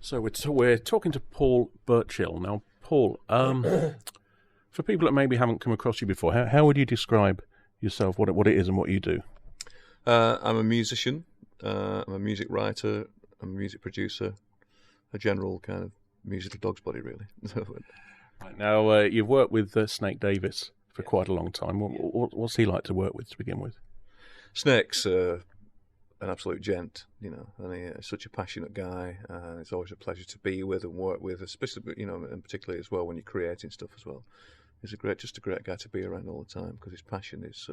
So we're talking to Paul Birchall. Now, Paul, for people that maybe haven't come across you before, how would you describe yourself, what it is and what you do? I'm a musician. I'm a music writer. I'm a music producer. A general kind of musical dog's body, really. Right, now, you've worked with Snake Davis for quite a long time. What's he like to work with to begin with? Snake's an absolute gent, and he's such a passionate guy. It's always a pleasure to be with and work with, especially, and particularly as well when you're creating stuff as well. He's just a great guy to be around all the time because his passion is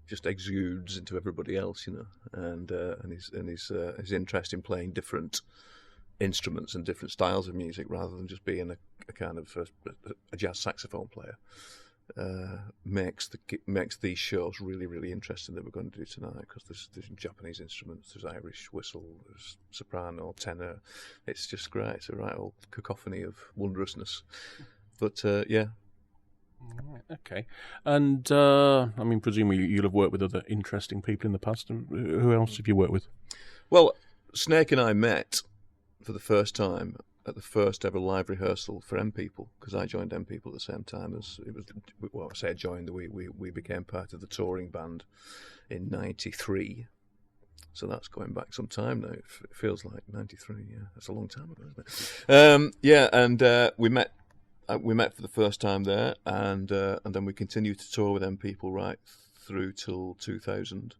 just exudes into everybody else, and his interest in playing different instruments and different styles of music rather than just being a kind of a jazz saxophone player makes these shows really, really interesting that we're going to do tonight, because there's Japanese instruments, there's Irish whistle, there's soprano, tenor. It's just great. It's a right old cacophony of wondrousness. But yeah. Right, okay. And presumably you'll have worked with other interesting people in the past. And who else have you worked with? Well, Snake and I met for the first time at the first ever live rehearsal for M People, because I joined M People at the same time as it was. Well, I say I joined. We became part of the touring band in '93. So that's going back some time now. It feels like '93. Yeah, that's a long time ago, isn't it? We met. We met for the first time there, and then we continued to tour with M People right through till 2000,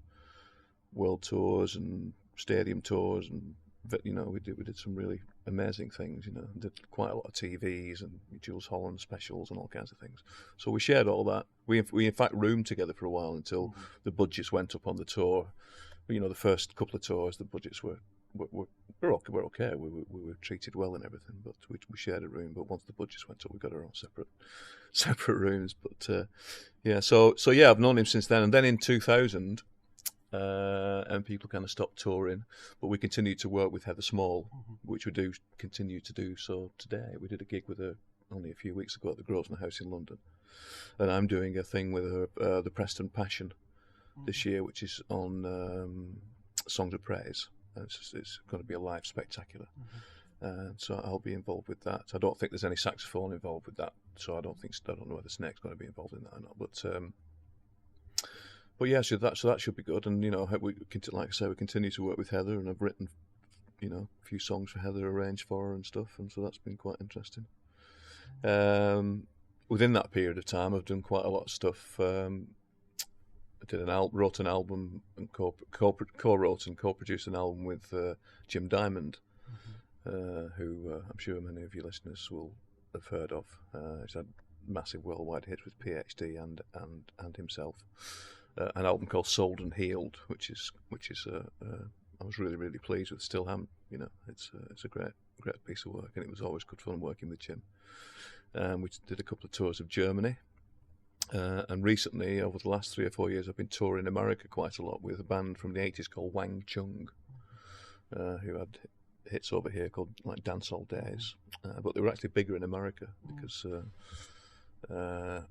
world tours and stadium tours, and we did some really amazing things. Did quite a lot of TVs and Jules Holland specials and all kinds of things. So we shared all that. We in fact roomed together for a while until the budgets went up on the tour. The first couple of tours, the budgets were okay. We were treated well and everything, but we shared a room. But once the budgets went up, we got our own separate rooms. But so I've known him since then. And then in 2000, and people kind of stopped touring, but we continued to work with Heather Small, which we do continue to do. So today we did a gig with her only a few weeks ago at the Grosvenor House in London, and I'm doing a thing with her, the Preston Passion, this year, which is on Songs of Praise. It's going to be a live spectacular, so I'll be involved with that. I don't think there's any saxophone involved with that, so I don't know whether Snake's going to be involved in that or not. But yeah, so that should be good. And like I say, we continue to work with Heather, and I've written a few songs for Heather, arranged for her and stuff, and so that's been quite interesting. Within that period of time, I've done quite a lot of stuff. I wrote an album and co-wrote and co-produced an album with Jim Diamond, who I'm sure many of your listeners will have heard of. He's had massive worldwide hits with PhD and himself. An album called Sold and Healed, which is I was really, really pleased with. Still am. It's a great piece of work, and it was always good fun working with Jim. We did a couple of tours of Germany. And recently, over the last 3 or 4 years, I've been touring America quite a lot with a band from the 80s called Wang Chung, who had hits over here called like Dancehall Days. But they were actually bigger in America because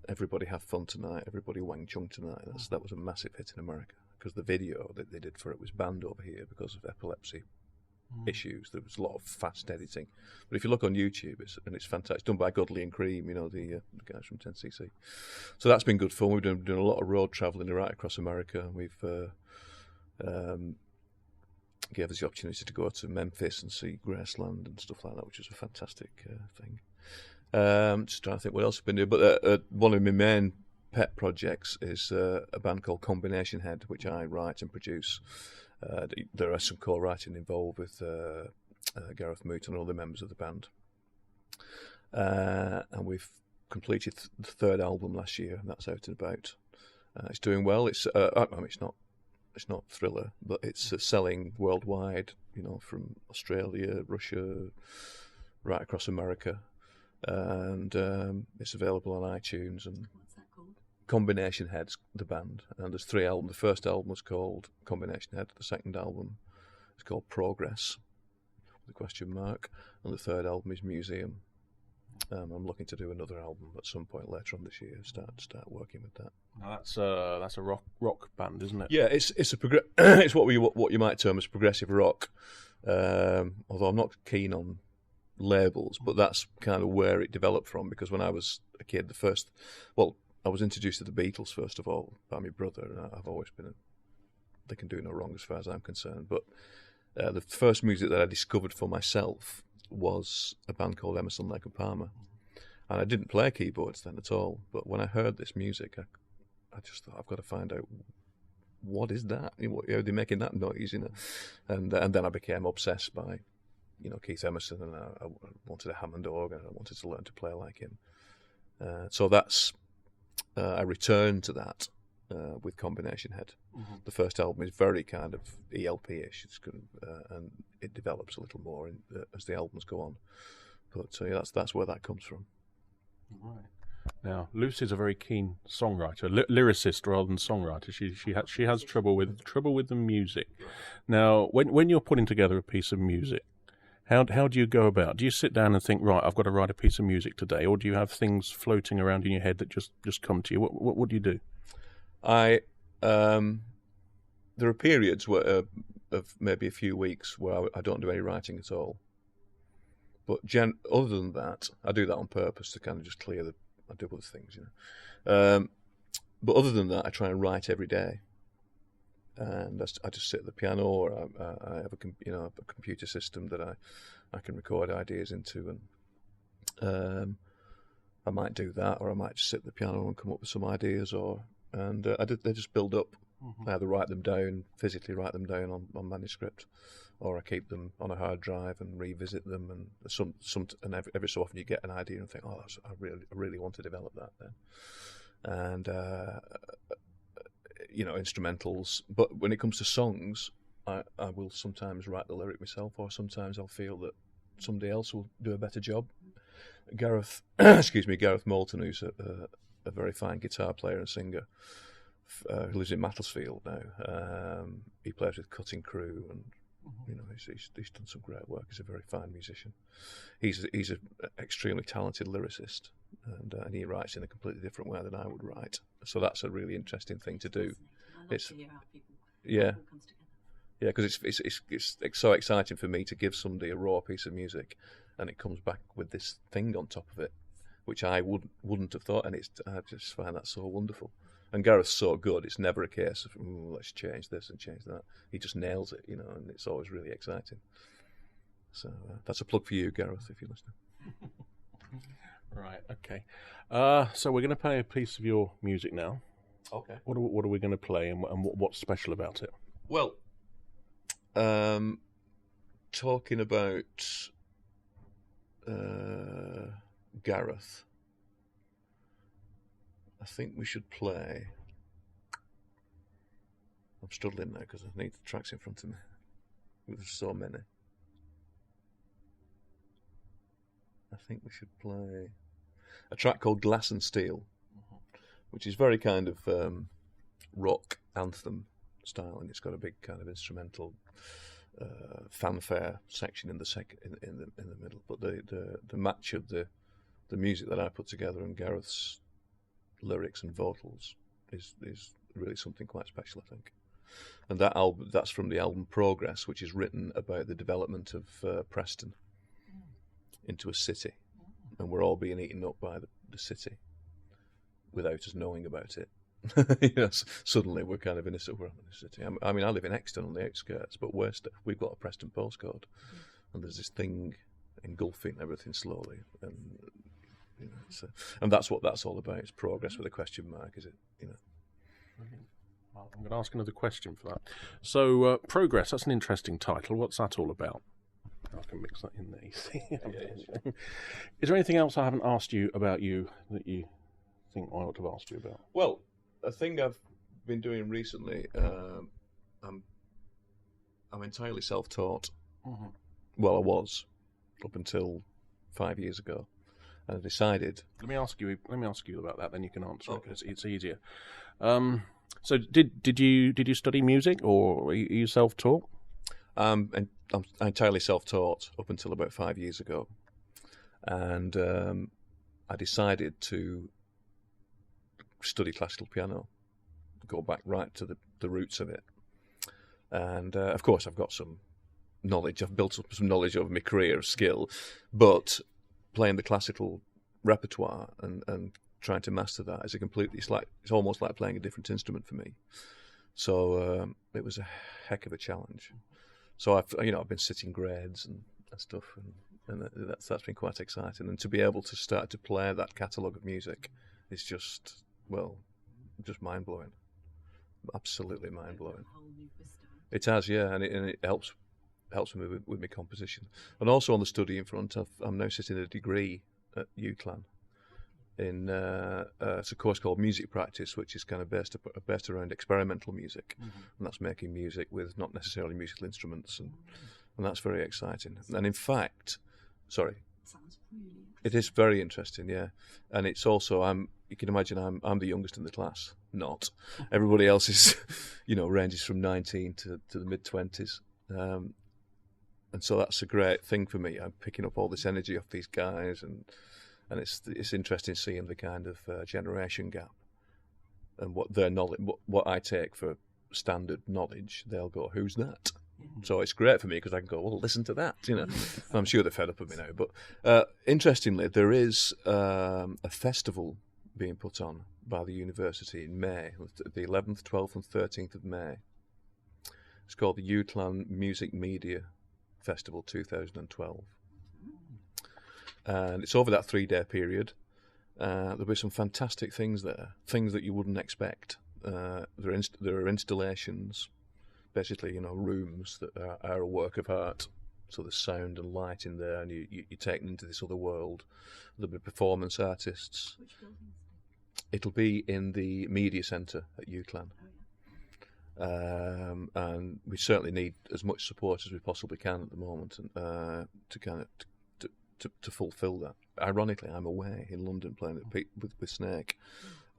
Everybody Have Fun Tonight, Everybody Wang Chung Tonight. That was a massive hit in America because the video that they did for it was banned over here because of epilepsy issues. There was a lot of fast editing, but if you look on YouTube, it's fantastic. It's done by Godley and Cream, the guys from 10cc. So that's been good fun. We've done a lot of road travelling right across America. We've gave us the opportunity to go to Memphis and see Graceland and stuff like that, which was a fantastic thing. Just trying to think what else I've been doing, but one of my main pet projects is a band called Combination Head, which I write and produce. There are some co-writing involved with Gareth Moot and other members of the band, and we've completed the third album last year, and that's out and about. It's doing well. It's not Thriller, but it's selling worldwide. From Australia, Russia, right across America, and it's available on iTunes. And what's that called? Combination Head's the band, and there's 3 albums. The first album was called Combination Head. The second album is called Progress, with a question mark, and the third album is Museum. I'm looking to do another album at some point later on this year. Start working with that. Now that's a rock band, isn't it? Yeah, it's what you might term as progressive rock. Although although I'm not keen on labels, but that's kind of where it developed from, because when I was a kid, I was introduced to the Beatles first of all by my brother, and I've always been they can do no wrong as far as I'm concerned. But the first music that I discovered for myself was a band called Emerson, Lake and Palmer, and I didn't play keyboards then at all. But when I heard this music, I just thought, I've got to find out what is that? How are they making that noise? And then I became obsessed by Keith Emerson, and I wanted a Hammond organ, and I wanted to learn to play like him. So that's I returned to that with Combination Head. Mm-hmm. The first album is very kind of ELP-ish, and it develops a little more as the albums go on. But that's where that comes from. Right. Now, Lucy's a very keen songwriter, lyricist rather than songwriter. She has trouble with the music. Now, when you're putting together a piece of music, how do you go about? Do you sit down and think, right, I've got to write a piece of music today, or do you have things floating around in your head that just come to you? What do you do? There are periods where of maybe a few weeks where I don't do any writing at all. But other than that, I do that on purpose to kind of just clear I do other things, but other than that, I try and write every day. And I just sit at the piano, or I have a computer system that I can record ideas into, and I might do that, or I might just sit at the piano and come up with some ideas, they just build up. Mm-hmm. I either write them down, physically write them down on manuscript, or I keep them on a hard drive and revisit them. And every so often you get an idea and think, oh, I really want to develop that then. And instrumentals. But when it comes to songs, I will sometimes write the lyric myself, or sometimes I'll feel that somebody else will do a better job. Gareth Moulton, who's a very fine guitar player and singer, who lives in Macclesfield now. He plays with Cutting Crew, and he's done some great work. He's a very fine musician. He's an extremely talented lyricist, and he writes in a completely different way than I would write. So that's a really interesting thing to do. Because it's so exciting for me to give somebody a raw piece of music, and it comes back with this thing on top of it, which I wouldn't have thought, and I just find that so wonderful. And Gareth's so good; it's never a case of let's change this and change that. He just nails it, and it's always really exciting. So that's a plug for you, Gareth, if you're listening. Right. Okay. So we're going to play a piece of your music now. Okay. What are we going to play, and what's special about it? Well, talking about Gareth, I think we should play. I'm struggling now because I need the tracks in front of me. There's so many. I think we should play a track called Glass and Steel, which is very kind of rock anthem style, and it's got a big kind of instrumental fanfare section in the middle. But the match of the music that I put together and Gareth's lyrics and vocals is really something quite special, I think. And that's from the album Progress, which is written about the development of Preston into a city, and we're all being eaten up by the city without us knowing about it. Suddenly we're kind of in a city. I mean, I live in Exton on the outskirts, but we've got a Preston postcode, and there's this thing engulfing everything slowly, and and that's what that's all about. It's progress with a question mark, is it? Well, I'm going to ask another question for that. So, Progress, that's an interesting title. What's that all about? I can mix that in there. Is there anything else I haven't asked you about you that you think I ought to have asked you about? Well, a thing I've been doing recently, I'm entirely self-taught. Mm-hmm. Well, I was up until 5 years ago, and I decided. Let me ask you about that. Then you can answer it because it's easier. So, did you study music, or are you self-taught? And I'm entirely self-taught up until about 5 years ago, and I decided to study classical piano, go back right to the roots of it, and of course I've got some knowledge. I've built up some knowledge over my career of skill, but playing the classical repertoire and trying to master that is it's almost like playing a different instrument for me. So it was a heck of a challenge. So I've been sitting grades and stuff, and that's been quite exciting. And to be able to start to play that catalogue of music is just mind blowing, absolutely mind blowing. It has, yeah, and it helps me with my composition, and also on the study in front. I'm now sitting a degree at UCLan in it's a course called Music Practice, which is kind of based around experimental music, and that's making music with not necessarily musical instruments, and that's very exciting. And in fact, it is very interesting, yeah. And it's also you can imagine I'm the youngest in the class. Not everybody else is, ranges from 19 to the mid-20s. And so that's a great thing for me. I'm picking up all this energy off these guys, and it's interesting seeing the kind of generation gap and what their knowledge, what I take for standard knowledge, they'll go, "Who's that?" So it's great for me because I can go, "Well, listen to that," I'm sure they're fed up of me now. But interestingly, there is a festival being put on by the university in May, the 11th, 12th, and 13th of May. It's called the UCLan Music Media Festival 2012. And it's over that 3-day period. There'll be some fantastic things there, things that you wouldn't expect. There are installations, basically, rooms that are a work of art. So there's sound and light in there, and you're taken into this other world. There'll be performance artists. Which building? It'll be in the media centre at UCLan. And we certainly need as much support as we possibly can at the moment, to kind of to fulfil that. Ironically, I'm away in London playing with Snake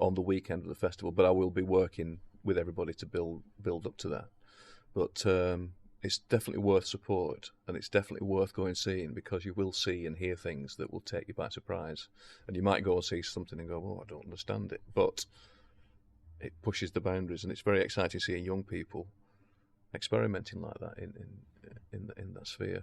on the weekend of the festival, but I will be working with everybody to build up to that. But it's definitely worth support, and it's definitely worth going and seeing, because you will see and hear things that will take you by surprise. And you might go and see something and go, "Oh, I don't understand it," but it pushes the boundaries, and it's very exciting seeing young people experimenting like that in that sphere.